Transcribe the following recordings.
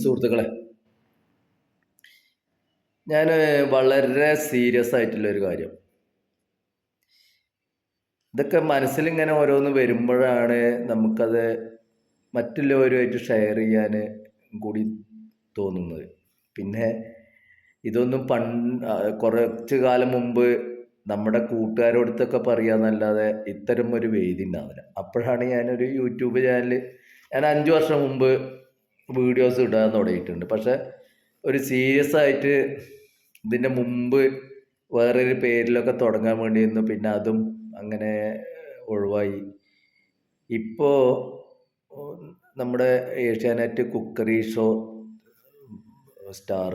സുഹൃത്തുക്കളെ, ഞാൻ വളരെ സീരിയസ് ആയിട്ടുള്ളൊരു കാര്യം, ഇതൊക്കെ മനസ്സിലിങ്ങനെ ഓരോന്ന് വരുമ്പോഴാണ് നമുക്കത് മറ്റുള്ളവരുമായിട്ട് ഷെയർ ചെയ്യാൻ കൂടി തോന്നുന്നത്. പിന്നെ ഇതൊന്നും കുറച്ച് കാലം മുമ്പ് നമ്മുടെ കൂട്ടുകാരോടത്തൊക്കെ പറയാന്നല്ലാതെ ഇത്തരം ഒരു വേദി ഉണ്ടാവില്ല. അപ്പോഴാണ് ഞാനൊരു യൂട്യൂബ് ചാനൽ, ഞാൻ 5 വർഷം മുമ്പ് വീഡിയോസ് ഇടാൻ തുടങ്ങിയിട്ടുണ്ട്. പക്ഷെ ഒരു സീരിയസ് ആയിട്ട് ഇതിൻ്റെ മുമ്പ് വേറൊരു പേരിലൊക്കെ തുടങ്ങാൻ വേണ്ടിയിരുന്നു. പിന്നെ അതും അങ്ങനെ ഒഴിവായി. ഇപ്പോൾ നമ്മുടെ Asianet cookery show star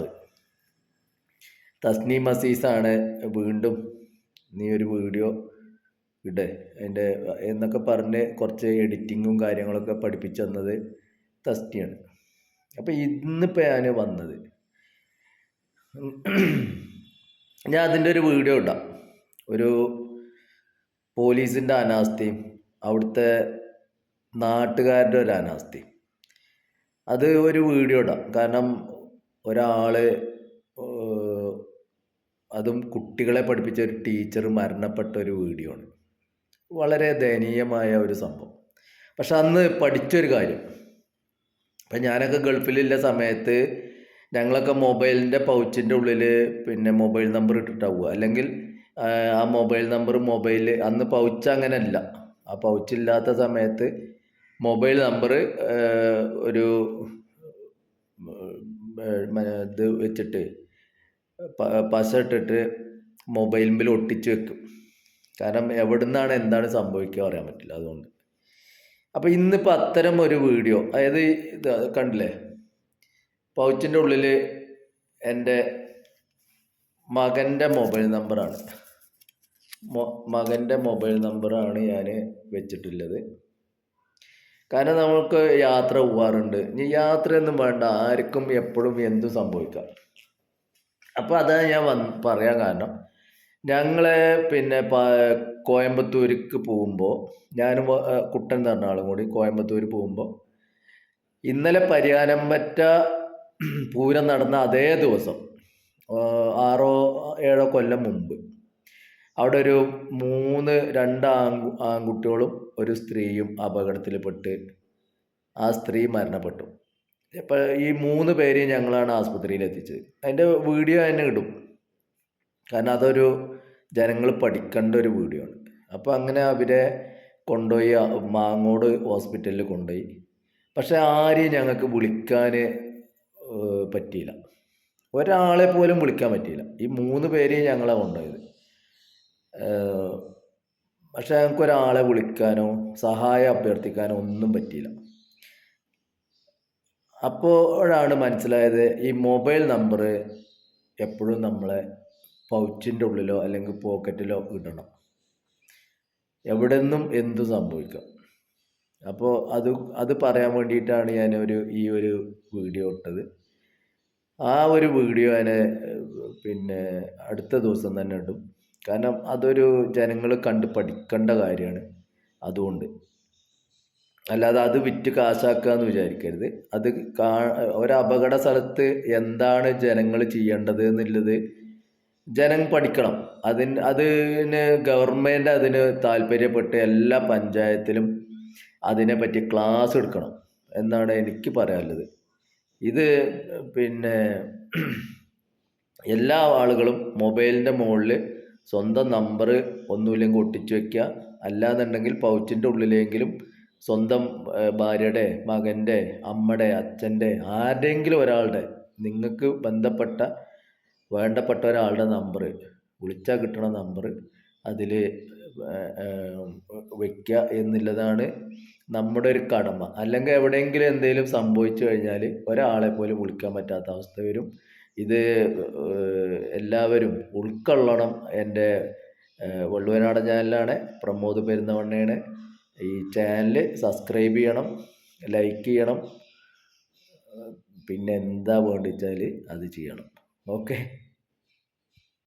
Thasneem അസീസാണ് വീണ്ടും നീ ഒരു വീഡിയോ ഇടേ അതിൻ്റെ എന്നൊക്കെ പറഞ്ഞ് കുറച്ച് എഡിറ്റിങ്ങും കാര്യങ്ങളൊക്കെ പഠിപ്പിച്ചു തന്നത് തസ്നിയാണ്. അപ്പം ഇന്നിപ്പോൾ ഞാൻ വന്നത്, ഞാൻ അതിൻ്റെ ഒരു വീഡിയോ ഇടാം. ഒരു പോലീസിൻ്റെ അനാസ്ഥയും അവിടുത്തെ നാട്ടുകാരുടെ ഒരു അനാസ്ഥയും, അത് ഒരു വീഡിയോ ഇടാം. കാരണം ഒരാൾ, അതും കുട്ടികളെ പഠിപ്പിച്ച ഒരു ടീച്ചർ മരണപ്പെട്ട ഒരു വീഡിയോ ആണ്. വളരെ ദയനീയമായ ഒരു സംഭവം. പക്ഷെ അന്ന് പഠിച്ചൊരു കാര്യം, ഇപ്പം ഞാനൊക്കെ ഗൾഫിലുള്ള സമയത്ത് ഞങ്ങളൊക്കെ മൊബൈലിൻ്റെ പൗച്ചിൻ്റെ ഉള്ളിൽ പിന്നെ മൊബൈൽ നമ്പർ ഇട്ടിട്ടാവുക, അല്ലെങ്കിൽ ആ മൊബൈൽ നമ്പർ അന്ന് പൗച്ച് അങ്ങനെയല്ല, ആ പൗച്ചില്ലാത്ത സമയത്ത് മൊബൈൽ നമ്പർ ഒരു ഇത് വെച്ചിട്ട് പശ ഇട്ടിട്ട് മൊബൈലിൽ ഒട്ടിച്ച് വെക്കും. കാരണം എവിടെ നിന്നാണ് എന്താണ് സംഭവിക്കുക അറിയാൻ പറ്റില്ല, അതുകൊണ്ട്. അപ്പോൾ ഇന്നിപ്പോൾ അത്തരം ഒരു വീഡിയോ, അതായത് ഇത് കണ്ടില്ലേ, പൗച്ചിൻ്റെ ഉള്ളിൽ എൻ്റെ മകൻ്റെ മൊബൈൽ നമ്പറാണ്, മകൻ്റെ മൊബൈൽ നമ്പറാണ് ഞാൻ വെച്ചിട്ടുള്ളത്. കാരണം നമുക്ക് യാത്ര പോവാറുണ്ട്, ഇനി യാത്രയൊന്നും വേണ്ട, ആർക്കും എപ്പോഴും എന്തും സംഭവിക്കാം. അപ്പോൾ അതാണ് ഞാൻ പറയാൻ കാരണം, ഞങ്ങളെ പിന്നെ കോയമ്പത്തൂർക്ക് പോകുമ്പോൾ, ഞാനും കുട്ടൻ എന്ന് പറഞ്ഞ ആളും കൂടി കോയമ്പത്തൂർ പോകുമ്പോൾ, ഇന്നലെ പരിയാനംപറ്റ പൂരം നടന്ന അതേ ദിവസം 6-7 കൊല്ലം മുമ്പ് അവിടെ ഒരു 2 ആൺകുട്ടികളും ഒരു സ്ത്രീയും അപകടത്തിൽപ്പെട്ട് ആ സ്ത്രീ മരണപ്പെട്ടു. അപ്പോൾ ഈ 3 പേരെയും ഞങ്ങളാണ് ആസ്പത്രിയിൽ എത്തിച്ചത്. അതിൻ്റെ വീഡിയോ തന്നെ ഇടും, കാരണം അതൊരു ജനങ്ങൾ പഠിക്കേണ്ട ഒരു വീഡിയോ ആണ്. അപ്പോൾ അങ്ങനെ അവരെ കൊണ്ടുപോയി മാങ്ങോട് ഹോസ്പിറ്റലിൽ കൊണ്ടുപോയി. പക്ഷെ ആരെയും ഞങ്ങൾക്ക് വിളിക്കാൻ പറ്റിയില്ല, ഒരാളെ പോലും വിളിക്കാൻ പറ്റിയില്ല. ഈ 3 പേരെയും ഞങ്ങളാണ് കൊണ്ടുപോയത്. പക്ഷെ ഞങ്ങൾക്കൊരാളെ വിളിക്കാനോ സഹായം അഭ്യർത്ഥിക്കാനോ ഒന്നും പറ്റിയില്ല. അപ്പോഴാണ് മനസ്സിലായത്, ഈ മൊബൈൽ നമ്പർ എപ്പോഴും നമ്മളെ പൗച്ചിൻ്റെ ഉള്ളിലോ അല്ലെങ്കിൽ പോക്കറ്റിലോ ഇടണം, എവിടെ നിന്നും എന്തു സംഭവിക്കാം. അപ്പോൾ അത് പറയാൻ വേണ്ടിയിട്ടാണ് ഞാൻ ഈ ഒരു വീഡിയോ ഇട്ടത്. ആ ഒരു വീഡിയോ ഞാൻ പിന്നെ അടുത്ത ദിവസം തന്നെ ഇടും. കാരണം അതൊരു ജനങ്ങൾ കണ്ട് പഠിക്കേണ്ട കാര്യമാണ്. അതുകൊണ്ട് അല്ലാതെ അത് വിറ്റ് കാശാക്കുക എന്ന് വിചാരിക്കരുത്. അത് ഒരപകട സ്ഥലത്ത് എന്താണ് ജനങ്ങൾ ചെയ്യേണ്ടത് എന്നുള്ളത് ജനം പഠിക്കണം. അതിന് ഗവൺമെൻറ് അതിന് താല്പര്യപ്പെട്ട് എല്ലാ പഞ്ചായത്തിലും അതിനെപ്പറ്റി ക്ലാസ് എടുക്കണം എന്നാണ് എനിക്ക് പറയാനുള്ളത്. ഇത് പിന്നെ എല്ലാ ആളുകളും മൊബൈലിൻ്റെ മുകളിൽ സ്വന്തം നമ്പർ ഒന്നുമില്ലെങ്കിൽ ഒട്ടിച്ചു വയ്ക്കുക, അല്ലാന്നുണ്ടെങ്കിൽ പൗച്ചിൻ്റെ ഉള്ളിലെങ്കിലും സ്വന്തം ഭാര്യയുടെ, മകൻ്റെ, അമ്മയുടെ, അച്ഛൻ്റെ, ആരുടെയെങ്കിലും ഒരാളുടെ, നിങ്ങൾക്ക് വേണ്ടപ്പെട്ട ഒരാളുടെ നമ്പർ, വിളിച്ചാൽ കിട്ടണ നമ്പർ അതിൽ വയ്ക്കുക എന്നുള്ളതാണ് നമ്മുടെ ഒരു കടമ. അല്ലെങ്കിൽ എവിടെയെങ്കിലും എന്തെങ്കിലും സംഭവിച്ചു കഴിഞ്ഞാൽ ഒരാളെ പോലും വിളിക്കാൻ പറ്റാത്ത അവസ്ഥ വരും. ഇത് എല്ലാവരും ഉൾക്കൊള്ളണം. എൻ്റെ വള്ളുവനാടൻ ചാനലാണ്, പ്രമോദ് പെരുന്തവണ്ണയാണ്. ഈ ചാനൽ സബ്സ്ക്രൈബ് ചെയ്യണം, ലൈക്ക് ചെയ്യണം, പിന്നെ എന്താ വേണ്ടിച്ചാൽ അത് ചെയ്യണം. ഓക്കെ.